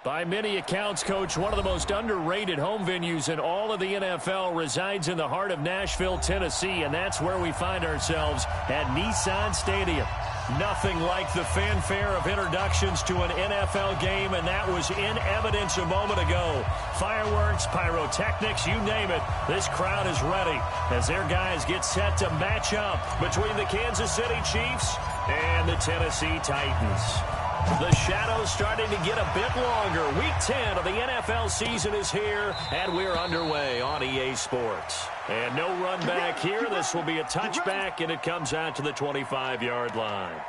By many accounts, Coach, one of the most underrated home venues in all of the NFL resides in the heart of Nashville, Tennessee, and that's where we find ourselves at Nissan Stadium. Nothing like the fanfare of introductions to an NFL game, and that was in evidence a moment ago. Fireworks, pyrotechnics, you name it, this crowd is ready as their guys get set to match up between the Kansas City Chiefs and the Tennessee Titans. The shadow's starting to get a bit longer. Week 10 of the NFL season is here, and we're underway on EA Sports. And no run back here. This will be a touchback, and it comes out to the 25-yard line.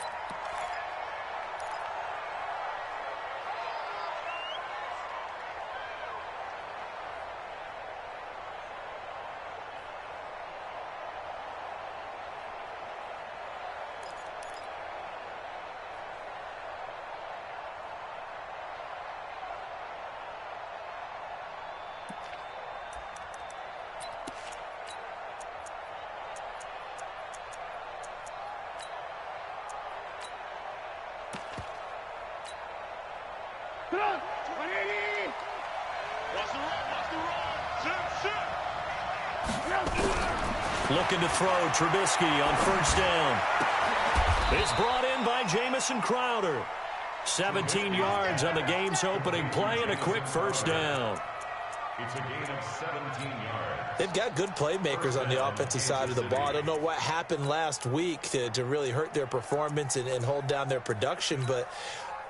Looking to throw, Trubisky on first down. It's brought in by Jamison Crowder. 17 yards on the game's opening play and a quick first down. It's a gain of 17 yards. They've got good playmakers on the offensive side of the ball. I don't know what happened last week to really hurt their performance and hold down their production, but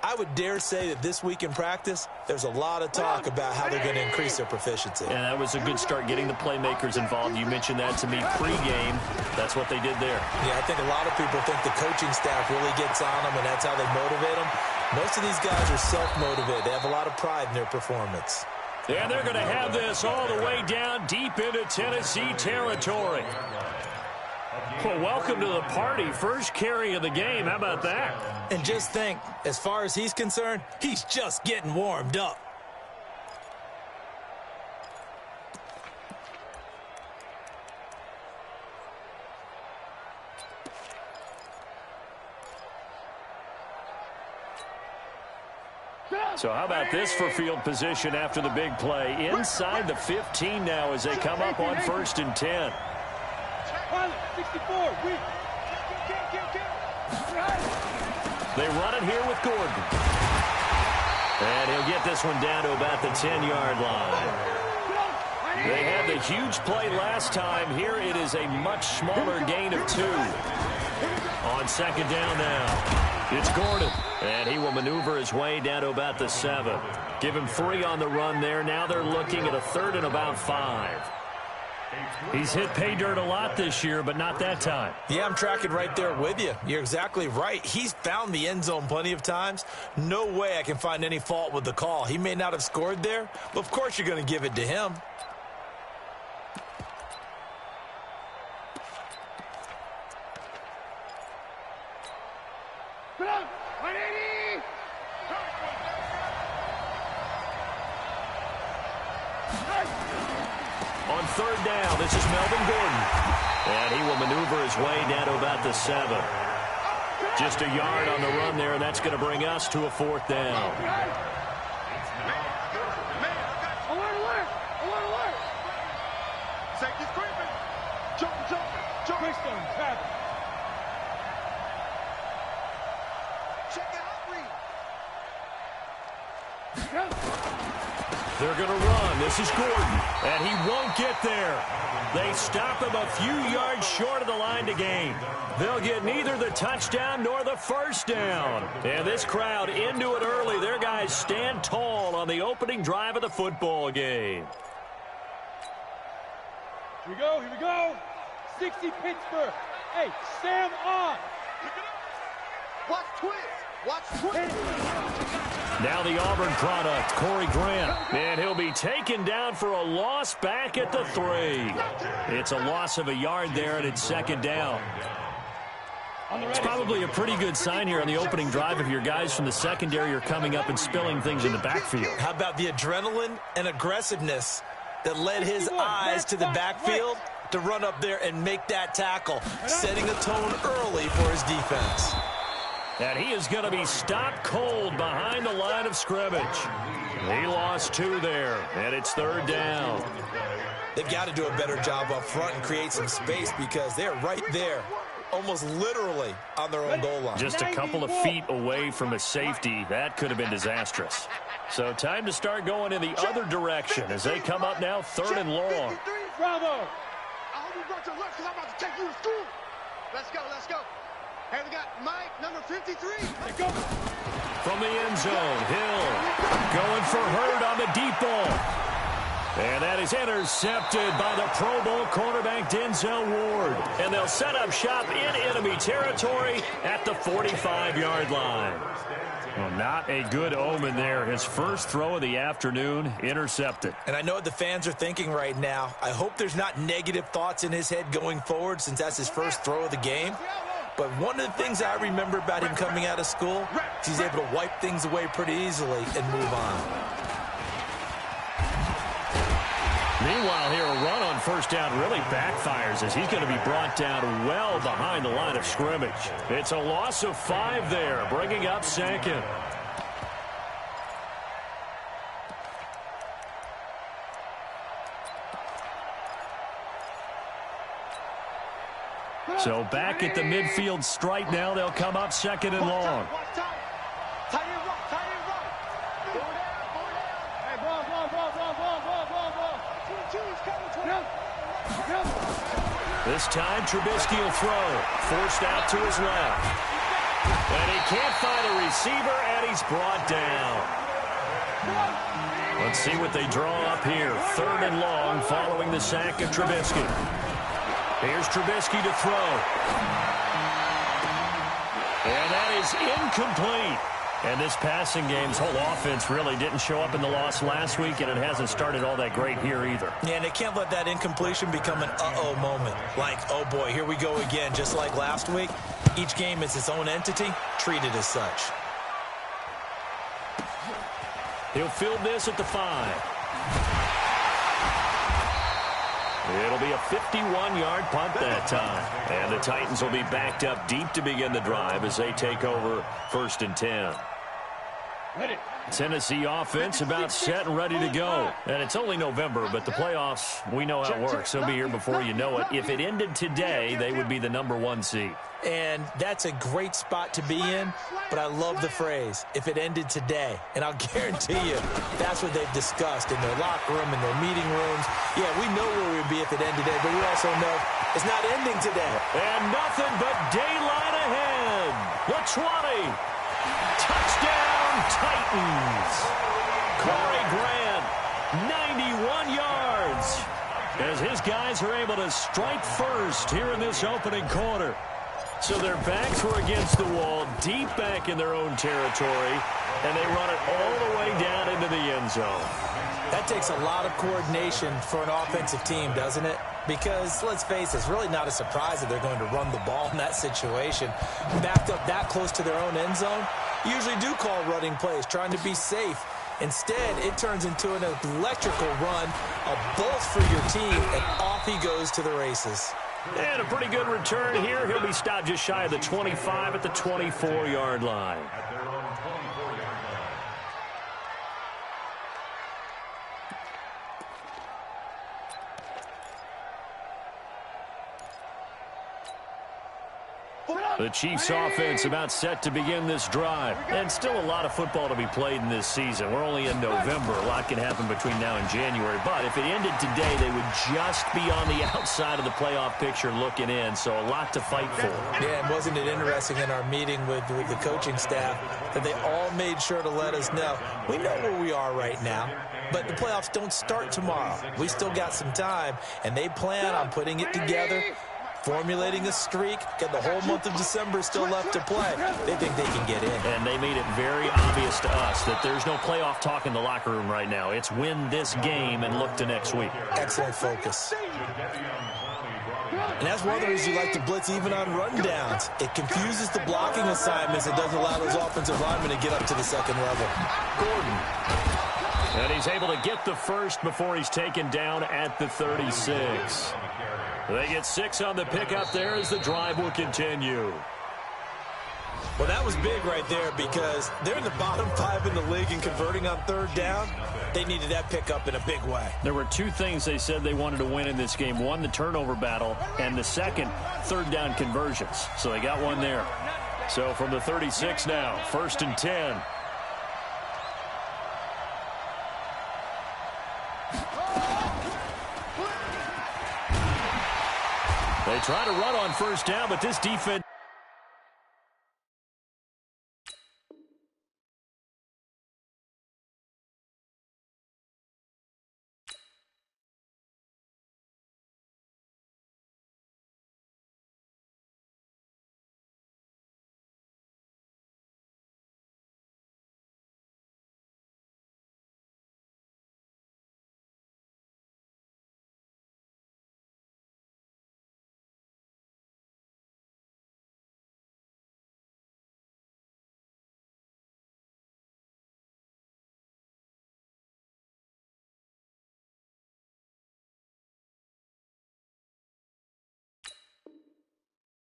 I would dare say that this week in practice, there's a lot of talk about how they're going to increase their proficiency. And that was a good start, getting the playmakers involved. You mentioned that to me pregame. That's what they did there. Yeah, I think a lot of people think the coaching staff really gets on them, and that's how they motivate them. Most of these guys are self-motivated. They have a lot of pride in their performance. And they're going to have this all the way down deep into Tennessee territory. Well, welcome to the party. First carry of the game. How about that? And just think, as far as he's concerned, he's just getting warmed up. So how about this for field position after the big play? Inside the 15 now as they come up on 1st and 10. 64. They run it here with Gordon. And he'll get this one down to about the 10-yard line. They had the huge play last time. Here it is a much smaller gain of 2. On second down now, it's Gordon. And he will maneuver his way down to about the 7. Give him 3 on the run there. Now they're looking at a 3rd and about 5. He's hit pay dirt a lot this year, but not that time. Yeah, I'm tracking right there with you. You're exactly right. He's found the end zone plenty of times. No way I can find any fault with the call. He may not have scored there, but of course you're going to give it to him. On 3rd down, this is Melvin Gordon. And he will maneuver his way down to about the 7. Just a yard on the run there, and that's going to bring us to a 4th down. Alert! Safety's creeping. Jump. Quickstone, travel. Check it out, They're going to run. This is Gordon, and he won't get there. They stop him a few yards short of the line to gain. They'll get neither the touchdown nor the first down. And this crowd into it early. Their guys stand tall on the opening drive of the football game. Here we go. 60 Pittsburgh. Hey, Sam on. Watch twist. Now the Auburn product, Corey Grant. And he'll be taken down for a loss back at the 3. It's a loss of a yard there, and it's 2nd down. It's probably a pretty good sign here on the opening drive if your guys from the secondary are coming up and spilling things in the backfield. How about the adrenaline and aggressiveness that led his eyes to the backfield to run up there and make that tackle, setting a tone early for his defense. And he is going to be stopped cold behind the line of scrimmage. He lost 2 there, and it's 3rd down. They've got to do a better job up front and create some space because they're right there, almost literally on their own goal line. Just a couple of feet away from a safety. That could have been disastrous. So time to start going in the other direction as they come up now 3rd and long. Bravo! I hope you brought your lunch because I'm about to take you to school. Let's go, let's go. Hey, we got Mike, number 53. Let's go. From the end zone, Hill going for Hurd on the deep ball. And that is intercepted by the Pro Bowl cornerback Denzel Ward. And they'll set up shop in enemy territory at the 45-yard line. Well, not a good omen there. His first throw of the afternoon intercepted. And I know what the fans are thinking right now. I hope there's not negative thoughts in his head going forward since that's his first throw of the game. But one of the things I remember about him coming out of school is he's able to wipe things away pretty easily and move on. Meanwhile here, a run on first down really backfires as he's going to be brought down well behind the line of scrimmage. It's a loss of 5 there, bringing up 2nd. So back at the midfield stripe now, they'll come up 2nd and long. This time, Trubisky will throw. Forced out to his left. And he can't find a receiver, and he's brought down. Let's see what they draw up here. 3rd and long following the sack of Trubisky. Here's Trubisky to throw. And that is incomplete. And this passing game's whole offense really didn't show up in the loss last week, and it hasn't started all that great here either. Yeah, and they can't let that incompletion become an uh-oh moment. Like, oh boy, here we go again, just like last week. Each game is its own entity, treated as such. He'll field this at the 5. It'll be a 51-yard punt that time. And the Titans will be backed up deep to begin the drive as they take over 1st and 10. Tennessee offense about set and ready to go. And it's only November, but the playoffs, we know how it works. They'll be here before you know it. If it ended today, they would be the number 1 seed. And that's a great spot to be in, but I love the phrase, if it ended today. And I'll guarantee you, that's what they've discussed in their locker room, in their meeting rooms. Yeah, we know where we'd be if it ended today, but we also know it's not ending today. And nothing but daylight ahead. The 20. Touchdown, Titans. Corey Grant, 91 yards. As his guys are able to strike first here in this opening quarter. So their backs were against the wall, deep back in their own territory, and they run it all the way down into the end zone. That takes a lot of coordination for an offensive team, doesn't it? Because, let's face it, it's really not a surprise that they're going to run the ball in that situation. Backed up that close to their own end zone, usually do call running plays, trying to be safe. Instead, it turns into an electrical run, a bolt for your team, and off he goes to the races. And a pretty good return here. He'll be stopped just shy of the 25 at the 24-yard line. The Chiefs offense about set to begin this drive. And still a lot of football to be played in this season. We're only in November. A lot can happen between now and January. But if it ended today, they would just be on the outside of the playoff picture looking in. So a lot to fight for. Yeah, and wasn't it interesting in our meeting with the coaching staff that they all made sure to let us know, we know where we are right now, but the playoffs don't start tomorrow. We still got some time, and they plan on putting it together, formulating a streak, got the whole month of December still left to play. They think they can get in. And they made it very obvious to us that there's no playoff talk in the locker room right now. It's win this game and look to next week. Excellent focus. And that's one of the reasons you like to blitz even on rundowns. It confuses the blocking assignments. It doesn't allow those offensive linemen to get up to the second level. Gordon. And he's able to get the first before he's taken down at the 36. They get 6 on the pickup there as the drive will continue. Well, that was big right there because they're in the bottom 5 in the league in converting on third down. They needed that pickup in a big way. There were two things they said they wanted to win in this game. One, the turnover battle, and the second, third down conversions. So they got one there. So from the 36 now, 1st and 10. They try to run on first down, but this defense...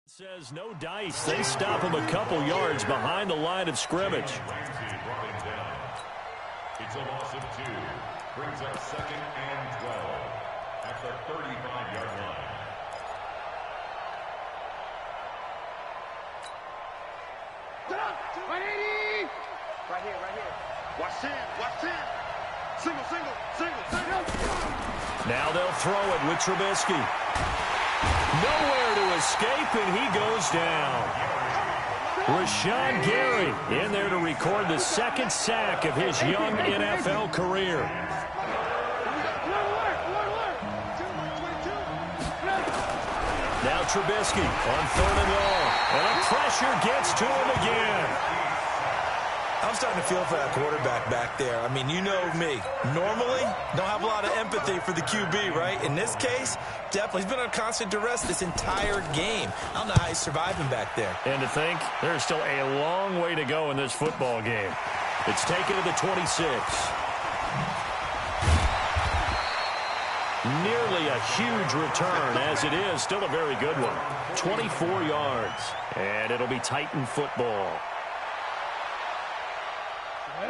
says no dice. They stop him a couple yards behind the line of scrimmage. It's a loss of 2. Brings up 2nd and 12 at the 35-yard line. Right here. Watch 10. Single. Now they'll throw it with Trubisky. Nowhere to escape, and he goes down. Rashawn Gary in there to record the 2nd sack of his young NFL career. Now Trubisky on 3rd and long. And the pressure gets to him again. I'm starting to feel for that quarterback back there. I mean, you know me. Normally, don't have a lot of empathy for the QB, right? In this case, definitely. He's been under constant duress this entire game. I don't know how he's surviving back there. And to think, there's still a long way to go in this football game. It's taken to the 26. Nearly a huge return, as it is. Still a very good one. 24 yards. And it'll be Titan football.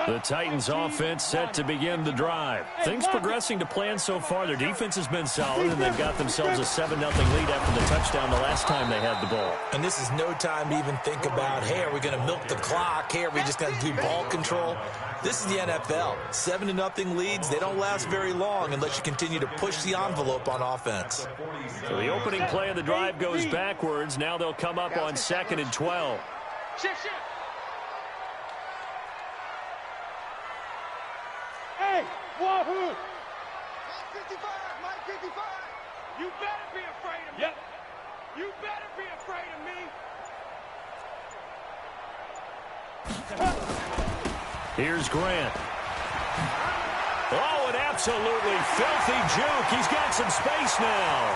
The Titans offense set to begin the drive. Things progressing to plan so far. Their defense has been solid, and they've got themselves a 7-0 lead after the touchdown the last time they had the ball. And this is no time to even think about, hey, are we going to milk the clock? Hey, are we just going to do ball control? This is the NFL. 7-0 leads, they don't last very long unless you continue to push the envelope on offense. So the opening play of the drive goes backwards. Now they'll come up on 2nd and 12. Shift. Hey, Wahoo! Mike 55. You better be afraid of me. Yep. You better be afraid of me. Here's Grant. Oh, an absolutely filthy juke. He's got some space now.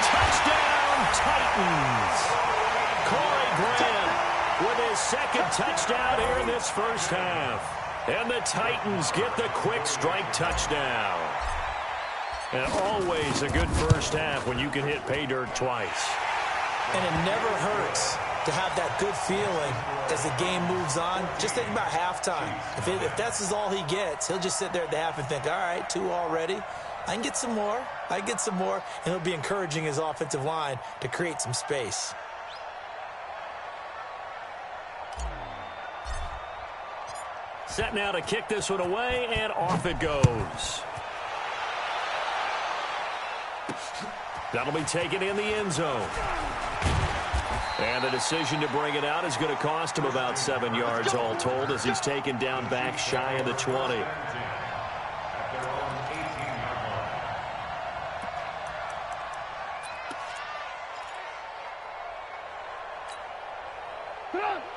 Touchdown, Titans. Corey Grant with his 2nd touchdown here in this first half. And the Titans get the quick strike touchdown. And always a good first half when you can hit pay dirt twice. And it never hurts to have that good feeling as the game moves on. Just think about halftime. If that's all he gets, he'll just sit there at the half and think, all right, 2 already. I can get some more. And he'll be encouraging his offensive line to create some space. Set now to kick this one away, and off it goes. That'll be taken in the end zone. And the decision to bring it out is going to cost him about 7 yards all told as he's taken down back shy of the 20.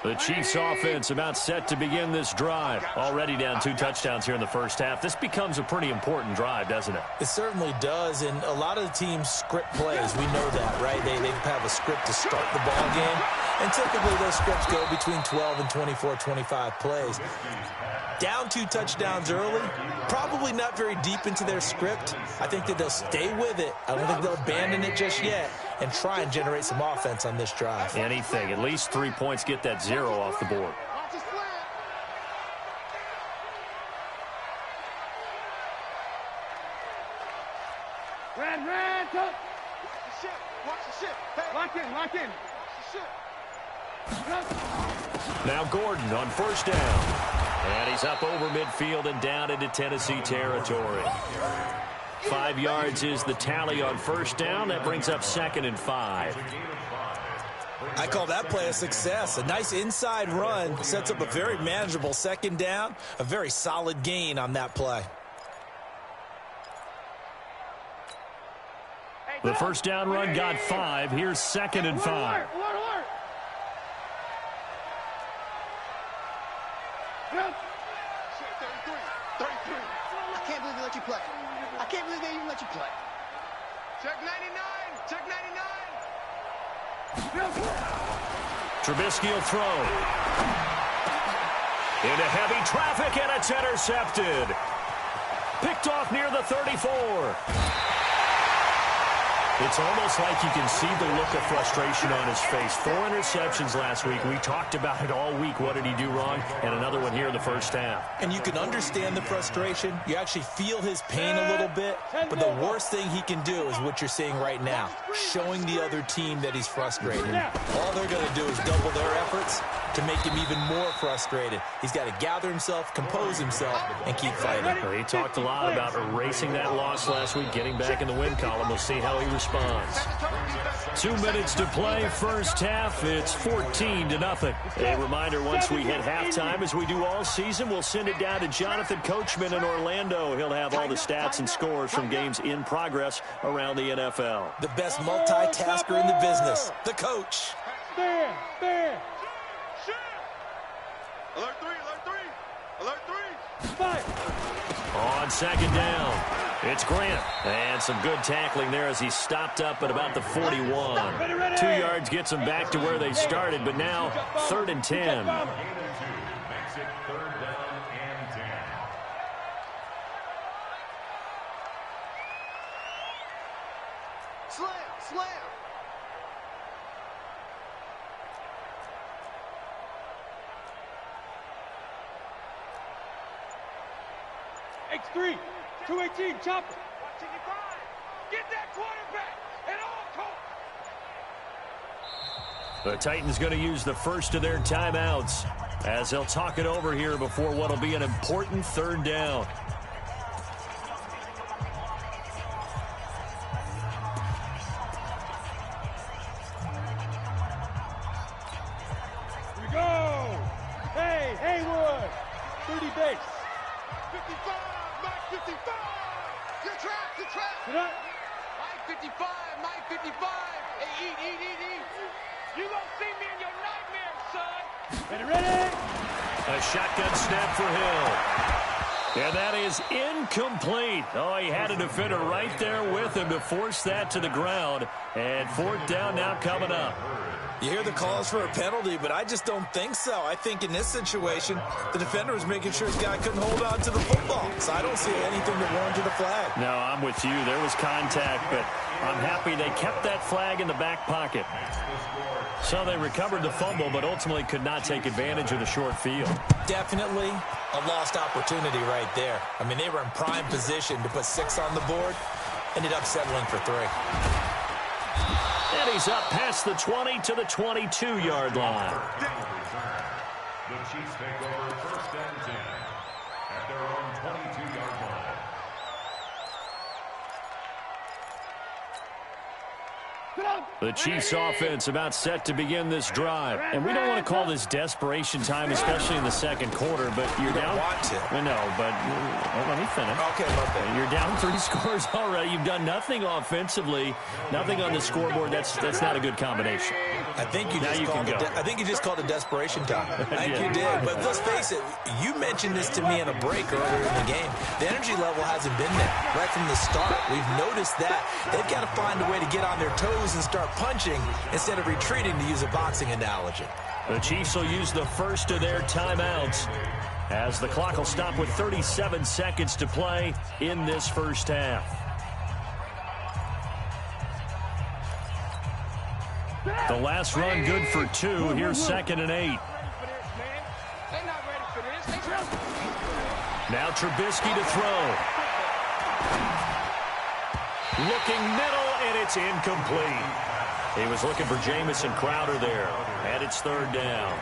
The Chiefs offense about set to begin this drive. Already down 2 touchdowns here in the first half. This becomes a pretty important drive, doesn't it? It certainly does, and a lot of the teams script plays. We know that, right? They have a script to start the ball game, and typically those scripts go between 12 and 24, 25 plays. Down 2 touchdowns early, probably not very deep into their script. I think that they'll stay with it. I don't think they'll abandon it just yet. and try and generate some offense on this drive. Anything. At least 3 points, get that 0 off the board. Lock in. Now Gordon on first down. And he's up over midfield and down into Tennessee territory. 5 yards is the tally on first down. That brings up 2nd and 5. I call that play a success. A nice inside run sets up a very manageable 2nd down. A very solid gain on that play. The first down run got 5. Here's 2nd and 5. Alert. Yep. 33. I can't believe they let you play. I can't believe they even let you play. Check 99. Check 99. Yep. Trubisky will throw. Into heavy traffic, and it's intercepted. Picked off near the 34. It's almost like you can see the look of frustration on his face. 4 interceptions last week. We talked about it all week. What did he do wrong? And another one here in the first half. And you can understand the frustration. You actually feel his pain a little bit. But the worst thing he can do is what you're seeing right now, showing the other team that he's frustrated. All they're going to do is double their efforts to make him even more frustrated. He's got to gather himself, compose himself, and keep fighting. Well, he talked a lot about erasing that loss last week, getting back in the win column. We'll see how he responds. 2 minutes to play, first half. It's 14-0. A reminder, once we hit halftime, as we do all season, we'll send it down to Jonathan Coachman in Orlando. He'll have all the stats and scores from games in progress around the NFL. The best multitasker in the business, the coach. Stand. Alert 3. Fight. On 2nd down, it's Grant. And some good tackling there as he stopped up at about the 41. 2 yards gets him back to where they started, but now 3rd and 10. Makes it 3rd down and 10. Slam. X3. 218. Chopper. 165. Get that quarterback at all costs. The Titans going to use the first of their timeouts as they'll talk it over here before what will be an important 3rd down. Here we go. Hey, Haywood. 30 base. 55. Mike 55. You're trapped. Sit up. Mike 55. Hey, eat. You won't see me in your nightmares, son. Ready? A shotgun snap for Hill. And that is incomplete. Oh, he had a defender right there with him to force that to the ground. And 4th down now coming up. You hear the calls for a penalty, but I just don't think so. I think in this situation, the defender was making sure his guy couldn't hold on to the football. So I don't see anything that warranted a flag. No, I'm with you. There was contact, but I'm happy they kept that flag in the back pocket. So they recovered the fumble, but ultimately could not take advantage of the short field. Definitely a lost opportunity right there. I mean, they were in prime position to put 6 on the board. Ended up settling for 3. And he's up past the 20 to the 22-yard line. The Chiefs take over 1st and 10 at their own 22-yard line. The Chiefs offense about set to begin this drive. And we don't want to call this desperation time, especially in the 2nd quarter, but you're down. Want to. No, but let me finish. Okay, okay. You're down 3 scores already. You've done nothing offensively, nothing on the scoreboard. That's not a good combination. I think you just called it desperation time. I think you did. But let's face it, you mentioned this to me in a break earlier in the game. The energy level hasn't been there right from the start. We've noticed that. They've got to find a way to get on their toes and start punching instead of retreating, to use a boxing analogy. The Chiefs will use the first of their timeouts as the clock will stop with 37 seconds to play in this first half. The last run good for 2. Here's 2nd and 8. Now Trubisky to throw. Looking middle, and it's incomplete. He was looking for Jamison Crowder there, and it's 3rd down.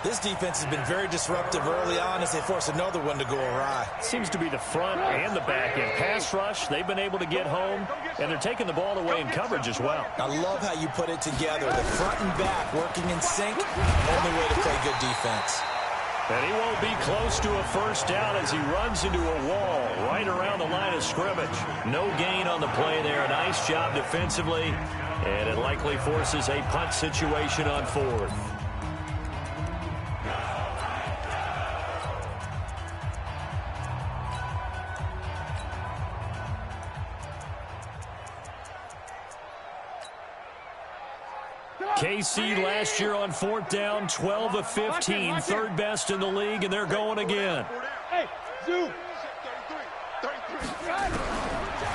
This defense has been very disruptive early on as they force another one to go awry. Seems to be the front and the back end. Pass rush, they've been able to get home, and they're taking the ball away in coverage as well. I love how you put it together. The front and back working in sync, only way to play good defense. And he won't be close to a first down as he runs into a wall right around the line of scrimmage. No gain on the play there. Nice job defensively, and it likely forces a punt situation on 4th. KC last year on 4th down, 12 of 15, 3rd best in the league, and they're going again. Hey, zoom.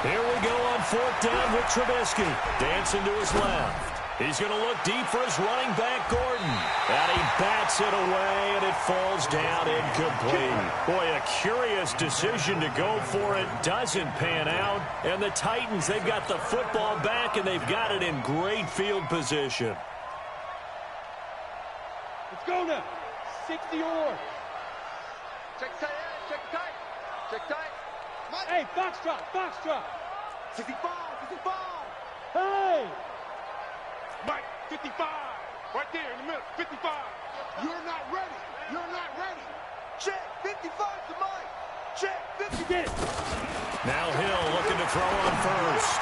Here we go on 4th down with Trubisky. Dancing to his left. He's going to look deep for his running back, Gordon. And he bats it away, and it falls down incomplete. Boy, a curious decision to go for it. Doesn't pan out. And the Titans, they've got the football back, and they've got it in great field position. Let's go now. 60 or. Check tight, check tight. Check tight. Hey, foxtrot, foxtrot. 55, 55. Hey! Mike, 55. Right there in the middle, 55. You're not ready. You're not ready. Check 55 to Mike. Check 50. Get it. Now Hill looking to throw on first.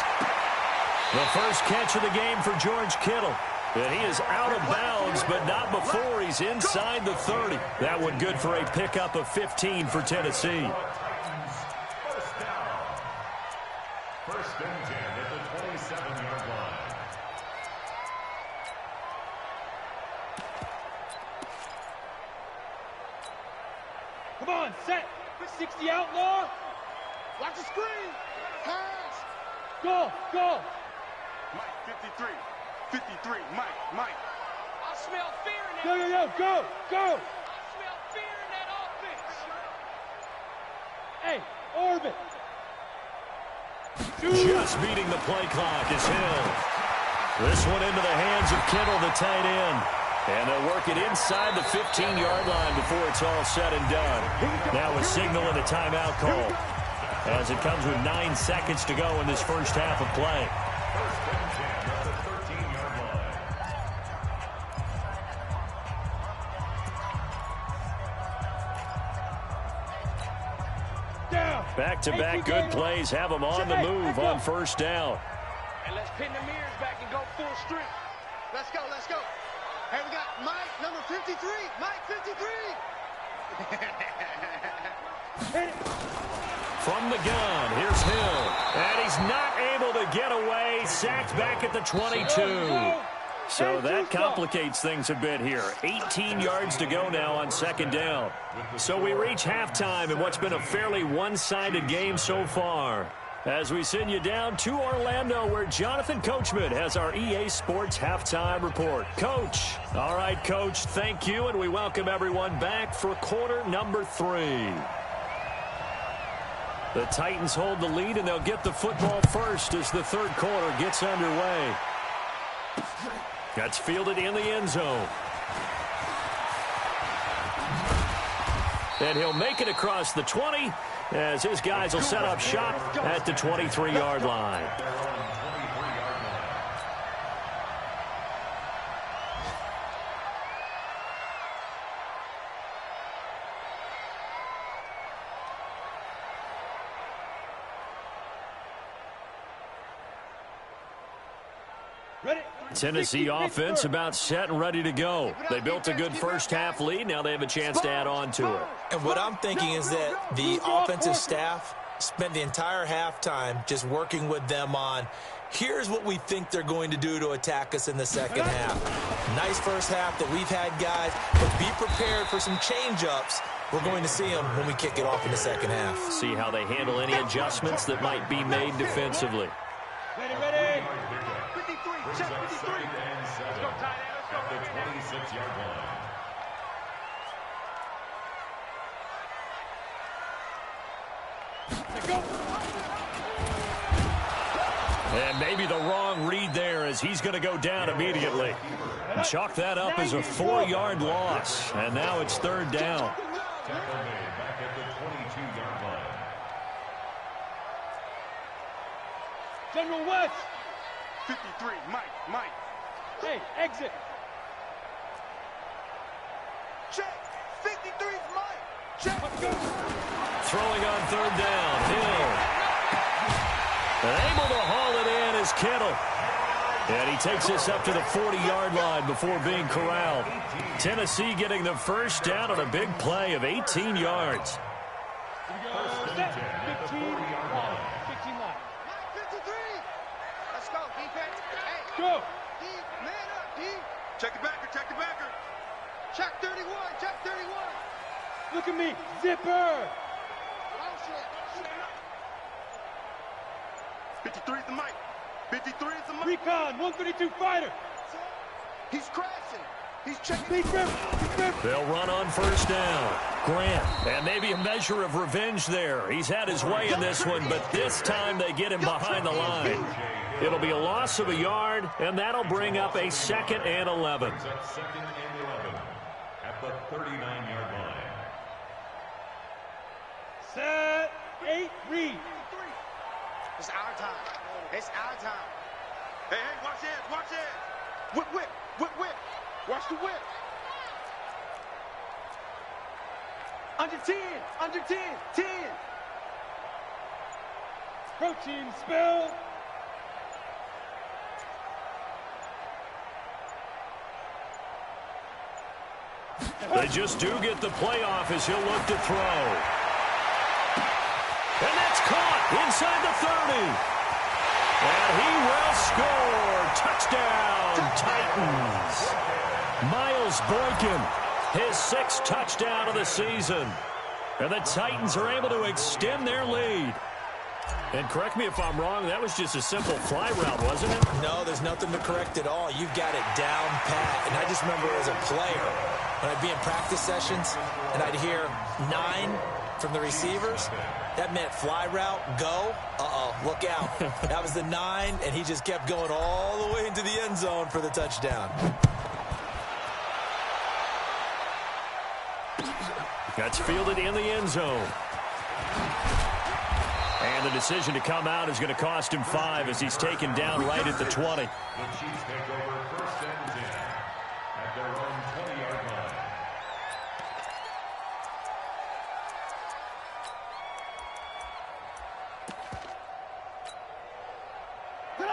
The first catch of the game for George Kittle. And he is out of bounds, but not before he's inside the 30. That one good for a pickup of 15 for Tennessee. First and 10 at the 27-yard line. Come on, set. 60 outlaw. Watch the screen. Pass. Go, go. Mike, 53. 53. Mike. I smell fear in that. Go. I smell fear in that offense. Hey, orbit. Just beating the play clock is Hill. This one into the hands of Kittle, the tight end. And they'll work it inside the 15-yard line before it's all said and done. Now a signal and a timeout call, as it comes with 9 seconds to go in this first half of play. First and 10 at the 13-yard line. Down. Back-to-back good plays have them on the move on first down. And let's pin the mirrors back and go full strength. Let's go. Hey, we got Mike, number 53. Mike, 53. From the gun, here's Hill. And he's not able to get away. Sacked back at the 22. So that complicates things a bit here. 18 yards to go now on second down. So we reach halftime in what's been a fairly one-sided game so far, as we send you down to Orlando, where Jonathan Coachman has our EA Sports Halftime Report. Coach. All right, Coach, thank you, and we welcome everyone back for quarter number 3. The Titans hold the lead, and they'll get the football first as the third quarter gets underway. That's fielded in the end zone. And he'll make it across the 20, as his guys will set up shop at the 23-yard line. Tennessee offense about set and ready to go. They built a good first half lead. Now they have a chance to add on to it. And what I'm thinking is that the offensive staff spent the entire halftime just working with them on, here's what we think they're going to do to attack us in the second half. Nice first half that we've had, guys, but be prepared for some change-ups. We're going to see them when we kick it off in the second half. See how they handle any adjustments that might be made defensively. Ready. 53, check 53. the 26-yard line. And maybe the wrong read there as he's going to go down immediately. Chalk that up as a 4-yard loss. And now it's third down. Tackle made back at the 22-yard line. General West. 53, Mike. Hey, exit. Check. 53's Mike. Check. Let's go. Throwing on third down. Hill. Able to haul it in is Kittle. And he takes this up to the 40-yard line before being corralled. Tennessee getting the first down on a big play of 18 yards. Set. 15 line. 15 line. 53. Let's go, defense. Hey. Go. D, man up, D. Check the backer, check the backer. Check 31, check 31. Look at me. Zipper. Oh, shit. 53's the Mike. 53's the Mike. Recon. 132 fighter. He's crashing. He's checking. Big rip. They'll run on first down. Grant. And maybe a measure of revenge there. He's had his way in this one, but this time they get him behind the line. It'll be a loss of a yard, and that'll bring up a 2nd and 11. Brings up 2nd and 11 at the 39-yard line. Set. 8. Read. It's our time. It's our time. Hey, watch it, watch it. Whip. Watch the whip. Under 10. 10. Protein spill. They just do get the playoff as he'll look to throw. And that's caught inside the 30. And he will score. Touchdown, Titans. Miles Boykin, his 6th touchdown of the season. And the Titans are able to extend their lead. And correct me if I'm wrong, that was just a simple fly route, wasn't it? No, there's nothing to correct at all. You've got it down pat. And I just remember as a player, when I'd be in practice sessions and I'd hear 9 from the receivers, that meant fly route, go, look out. That was the 9, and he just kept going all the way into the end zone for the touchdown. That's fielded in the end zone. And the decision to come out is going to cost him 5 as he's taken down right at the 20. The Chiefs take over 1st and 10 at their own 20-yard line.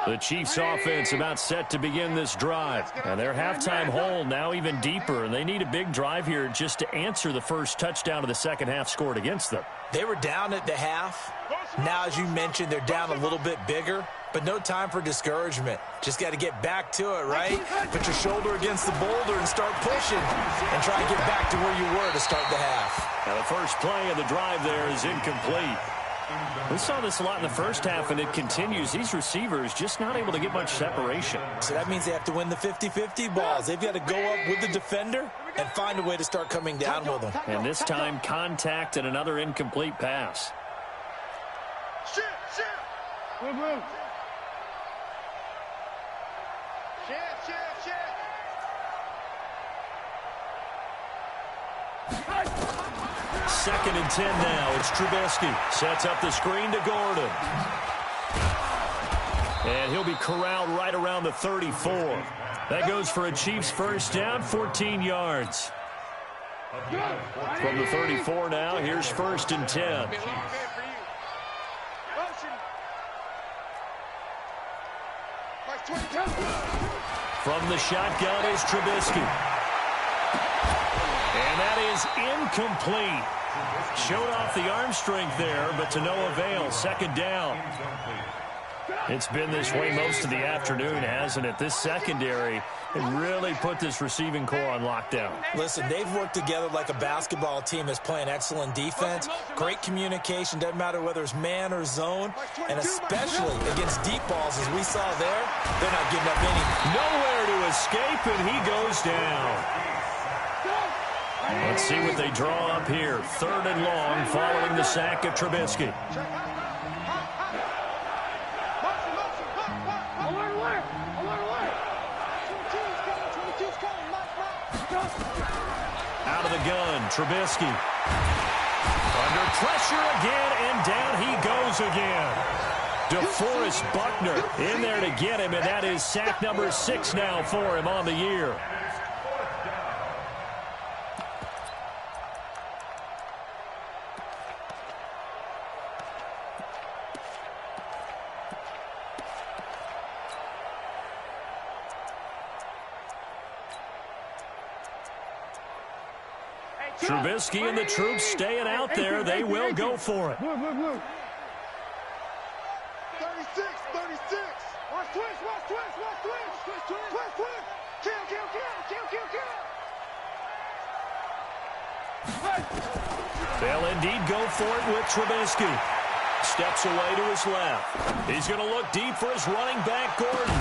The Chiefs offense about set to begin this drive. And their halftime hole now even deeper. And they need a big drive here just to answer the first touchdown of the second half scored against them. They were down at the half. Now, as you mentioned, they're down a little bit bigger. But no time for discouragement. Just got to get back to it, right? Put your shoulder against the boulder and start pushing. And try and get back to where you were to start the half. Now the first play of the drive there is incomplete. We saw this a lot in the first half, and it continues. These receivers just not able to get much separation. So that means they have to win the 50-50 balls. They've got to go up with the defender and find a way to start coming down with them. And this time, contact and another incomplete pass. Shit. Move. Shit. 2nd and 10 now. It's Trubisky. Sets up the screen to Gordon. And he'll be corralled right around the 34. That goes for a Chiefs first down, 14 yards. From the 34 now, here's 1st and 10. From the shotgun is Trubisky. And that is incomplete. Showed off the arm strength there, but to no avail. 2nd down. It's been this way most of the afternoon, hasn't it? This secondary really put this receiving core on lockdown. Listen, they've worked together like a basketball team that's playing excellent defense. Great communication, doesn't matter whether it's man or zone. And especially against deep balls, as we saw there, they're not giving up any. Nowhere to escape, and he goes down. Let's see what they draw up here. 3rd and long following the sack of Trubisky. Out of the gun, Trubisky. Under pressure again, and down he goes again. DeForest Buckner in there to get him, and that is sack number 6 now for him on the year. Trubisky and the troops staying out there. They will go for it. 36, 36. Watch twist, watch twist, watch twist. Twist, twist. Kill. They'll indeed go for it with Trubisky. Steps away to his left. He's going to look deep for his running back, Gordon.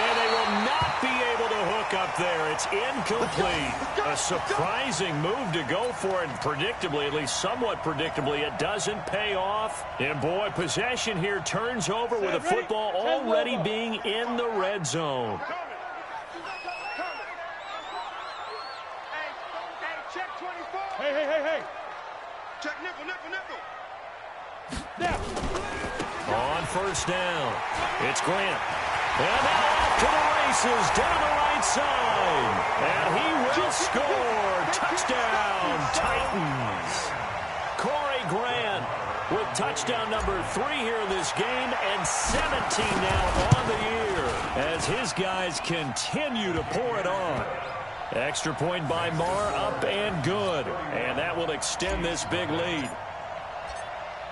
And they will not be able to hook up there. It's incomplete. A surprising move to go for it. Predictably, at least somewhat predictably, it doesn't pay off. And boy, possession here turns over with a football already being in the red zone. Check 24. Hey. Check nickel. Now. On 1st down, it's Grant. And now off to the races down the right side. And he will score. Touchdown, Titans. Corey Grant with touchdown number 3 here in this game, and 17 now on the year as his guys continue to pour it on. Extra point by Marr, up and good. And that will extend this big lead.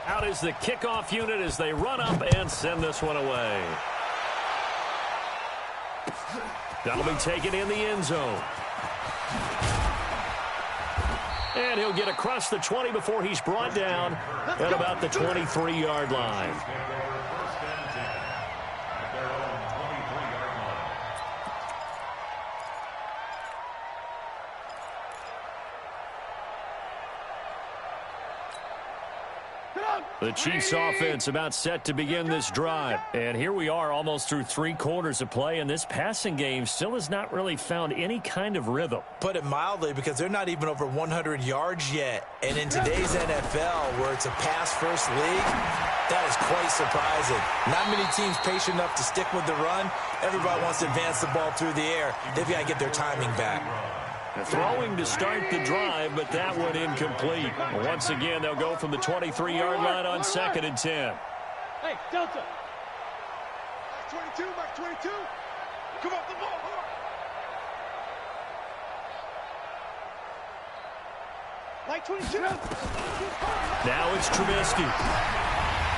Out is the kickoff unit as they run up and send this one away. That'll be taken in the end zone. And he'll get across the 20 before he's brought down at about the 23-yard line. The Chiefs offense about set to begin this drive. And here we are almost through 3 quarters of play, and this passing game still has not really found any kind of rhythm. Put it mildly, because they're not even over 100 yards yet. And in today's NFL, where it's a pass-first league, that is quite surprising. Not many teams patient enough to stick with the run. Everybody wants to advance the ball through the air. They've got to get their timing back. Throwing to start the drive, but that one incomplete. Once again, they'll go from the 23-yard line on 2nd and 10. Hey, Delta. Max 22. Come off the ball. Mike 22. Now it's Trubisky.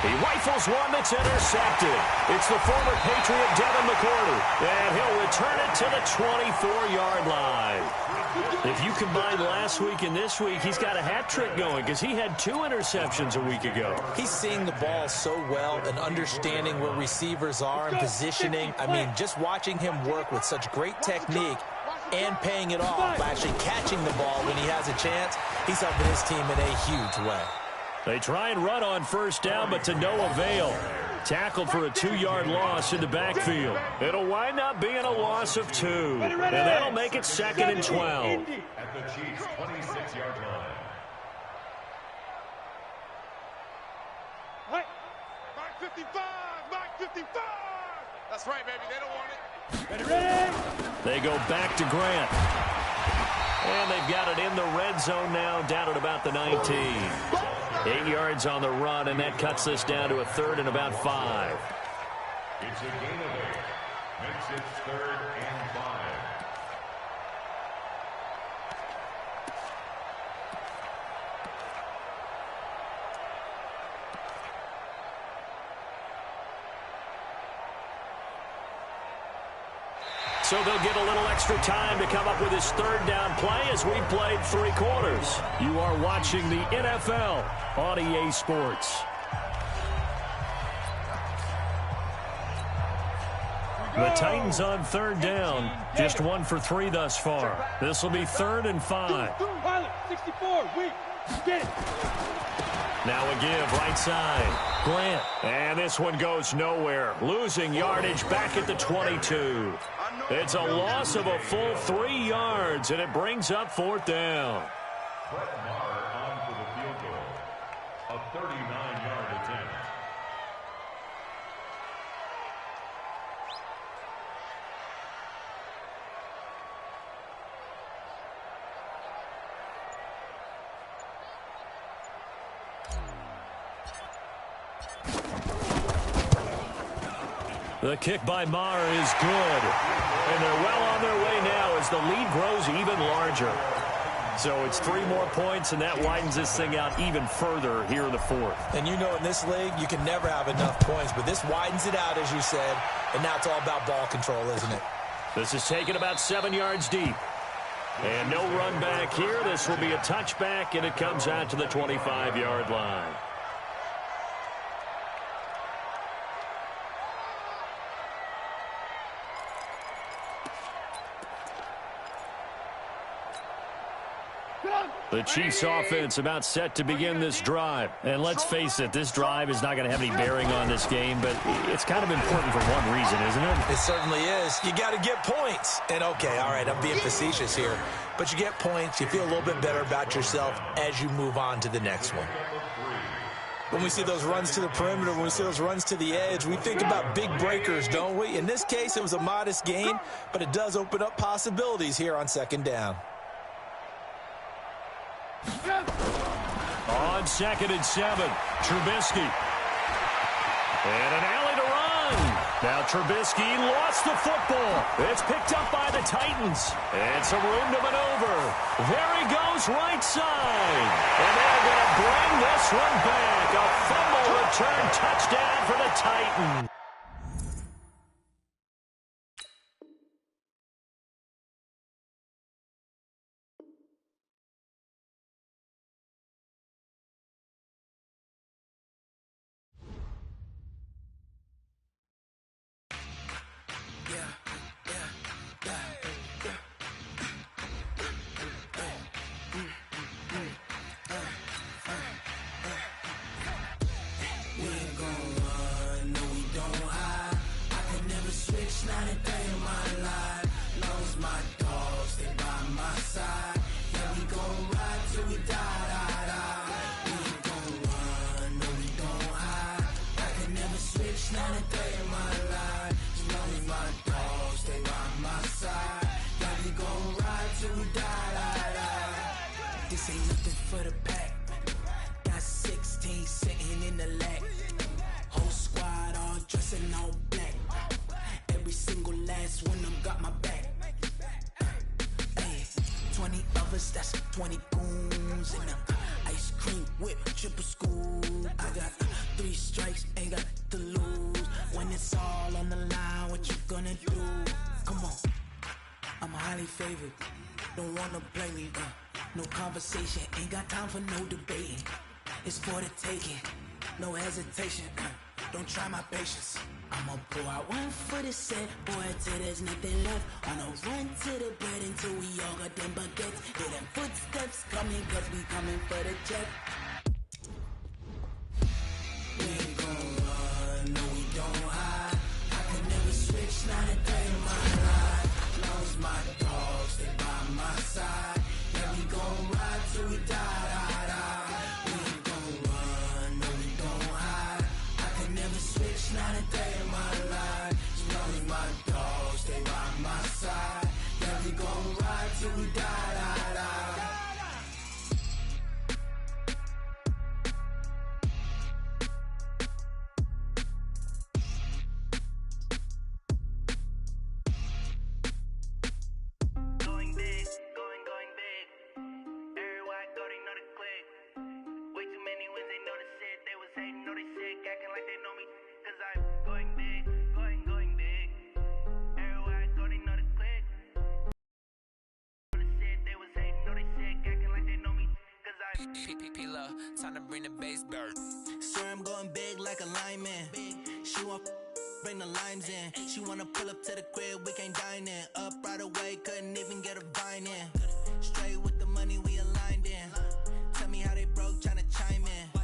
He rifles one that's intercepted. It's the former Patriot Devin McCourty, and he'll return it to the 24-yard line. If you combine last week and this week, he's got a hat trick going because he had 2 interceptions a week ago. He's seeing the ball so well and understanding where receivers are and positioning. I mean, just watching him work with such great technique and paying it off, actually catching the ball when he has a chance, he's helping his team in a huge way. They try and run on 1st down, but to no avail. Tackled for a 2-yard loss in the backfield. It'll wind up being a loss of 2. And that'll make it 2nd and 12. At the Chiefs' 26-yard line. Mike 55. Mike 55. That's right, baby. They don't want it. Ready. They go back to Grant. And they've got it in the red zone now, down at about the 19. 8 yards on the run, and that cuts this down to a 3rd and about 5. It's a gain of 8. Makes it 3rd and 5. So they'll get a little extra time to come up with his third down play as we played 3 quarters. You are watching the NFL on EA Sports. The Titans on third down, just 1 for 3 thus far. This will be 3rd and 5. Pilot, 64, weak. Get it. Now a give, right side. Grant. And this one goes nowhere. Losing yardage back at the 22. It's a loss of a full 3 yards, and it brings up 4th down. Brett Maher on for the field goal. A 39-yard attempt. The kick by Maher is good. And they're well on their way now as the lead grows even larger. So it's 3 more points, and that widens this thing out even further here in the 4th. And you know in this league, you can never have enough points, but this widens it out, as you said, and now it's all about ball control, isn't it? This is taken about 7 yards deep. And no run back here. This will be a touchback, and it comes out to the 25-yard line. The Chiefs offense about set to begin this drive. And let's face it, this drive is not going to have any bearing on this game, but it's kind of important for one reason, isn't it? It certainly is. You got to get points. And okay, all right, I'm being facetious here, but you get points, you feel a little bit better about yourself as you move on to the next one. When we see those runs to the perimeter, when we see those runs to the edge, we think about big breakers, don't we? In this case, it was a modest gain, but it does open up possibilities here on 2nd down. On 2nd and 7, Trubisky. And an alley to run. Now Trubisky lost the football. It's picked up by the Titans. And some room to maneuver. There he goes, right side. And they're going to bring this one back. A fumble return touchdown for the Titans. This ain't nothing for the pack. Got 16 sitting in the lag. Whole squad all dressing all black. Every single last one of them got my back. Hey, 20 of us, that's 20 goons. And ice cream whip, triple school. I got 3 strikes, ain't got to lose. When it's all on the line, what you gonna do? Come on, I'm highly favored. Don't wanna play me, no conversation, ain't got time for no debating. It's for the taking, no hesitation, don't try my patience. I'ma pour out one for the set, boy, till there's nothing left. On a run to the bread until we all got them baguettes. Hear them footsteps coming, cause we coming for the check. We ain't gon' run, no we don't hide. I can never switch, not a day in my life. Long as my dogs, they by my side. Yeah, we gon' ride till we die. We ain't gon' run, no we don't hide. I can never switch, not a day in my life. As long as my dogs, stay by my side. Yeah, we gon' ride till we die. Time to bring the bass bird. Swear I'm going big like a lineman. She want bring the limes in. She wanna pull up to the crib, we can't dine in. Up right away, couldn't even get a vine in. Straight with the money we aligned in. Tell me how they broke, tryna chime in.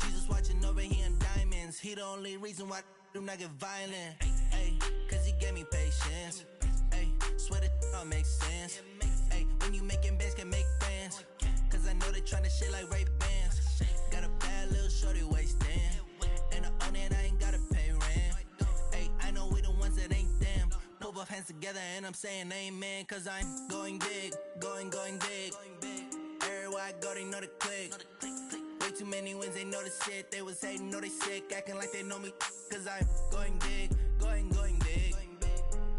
Jesus watching over here in diamonds. He the only reason why I do not get violent. Ay, cause he gave me patience. Ay, swear that all makes sense. Ay, when you making bands, can make friends. Cause I know they tryna shit like Ray-Bans. Got a bad little shorty wasting. And I own it, I ain't gotta pay rent. Ay, I know we the ones that ain't them. Put both hands together and I'm saying amen. Cause I'm going big, going big. Everywhere I go, they know the click. Way too many wins, they know the shit. They was hating, know they sick, acting like they know me. Cause I'm going big, going big.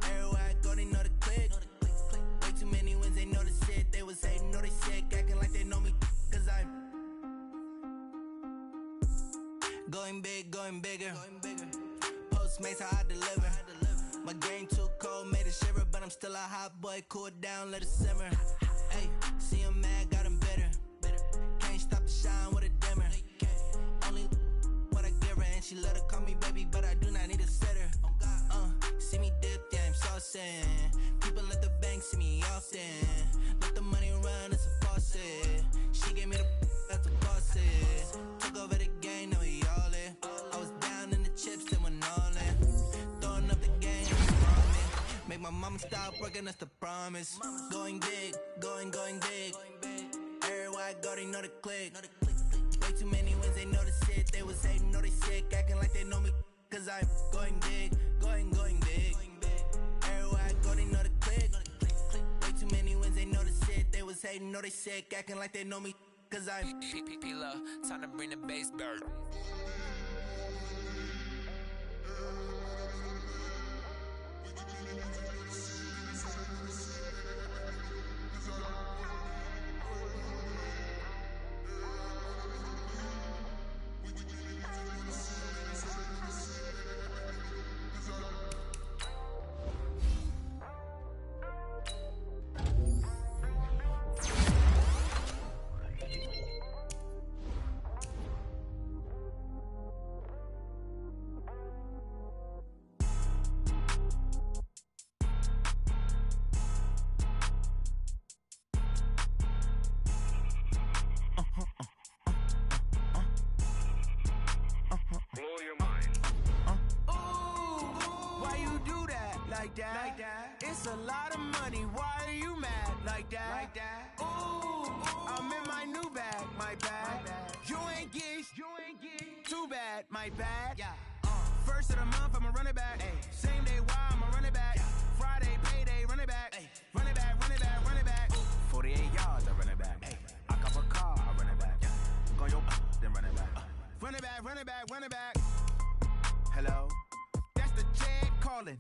Everywhere I go, they know the click. Way too many wins, they know the shit. They was hating, know they sick, acting like they know me. Cause I'm going big, going bigger. Postmates, how I deliver. My game too cold, made it shiver. But I'm still a hot boy, cool it down, let it simmer. Hey, see him mad, got him bitter. Can't stop the shine with a dimmer. Only what I give her, and she let her call me baby, but I do not need a sitter. See me dip, yeah, I'm saucing. People at the bank see me often. Let the money run, it's a faucet. She gave me the that's a faucet. Took over the game, now we all in. I was down in the chips, then went all in. Throwing up the game, make my mama stop working, that's the promise. Going big, going big. Everywhere I go, they know the click. Way too many wins, they know the shit. They was hating, know they sick, acting like they know me. Cause I'm going big, going big. Everywhere I go, they know the click. Way too many wins, they know the shit. They was hating, know they sick, acting like they know me. Cause I'm time to bring the bass bird. It's a lot of money, why are you mad like that? Ooh, I'm in my new bag, my bad. You ain't get too bad, my bad. First of the month, I'ma run it back. Same day, why I'ma run it back. Friday, payday, run it back. Run it back, run it back, run it back. 48 yards, I run it back. I cop a car, I run it back. Go your then run it back. Run it back, run it back, run it back. Hello? That's the check calling.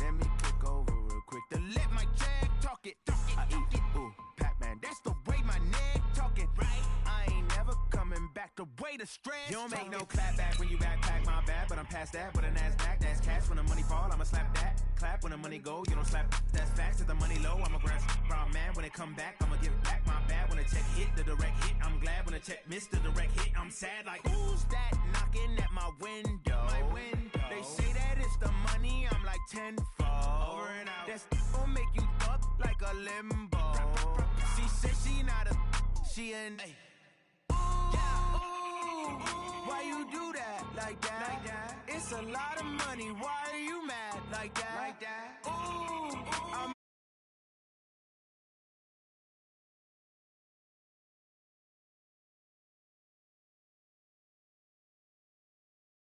Let me click over real quick to let my check talk it. I eat it, ooh, Pac-Man. That's the way my neck talking. Right? I ain't never coming back the way the stress. You don't make no clap back when you backpack, my bad. But I'm past that with a NASDAQ. That's cash when the money fall, I'ma slap that. Clap when the money go, you don't slap. That's facts. If the money low, I'ma grab brown man. When it come back, I'ma give back my bad. When the check hit, the direct hit. I'm glad when the check missed the direct hit. I'm sad like, who's that knocking at my window? My window. They say that it's the money, I'm like tenfold. Over and out. That's gon' make you up like a limbo. She said she not a, she an. Why you do that like that? It's a lot of money, why are you mad like that? Ooh,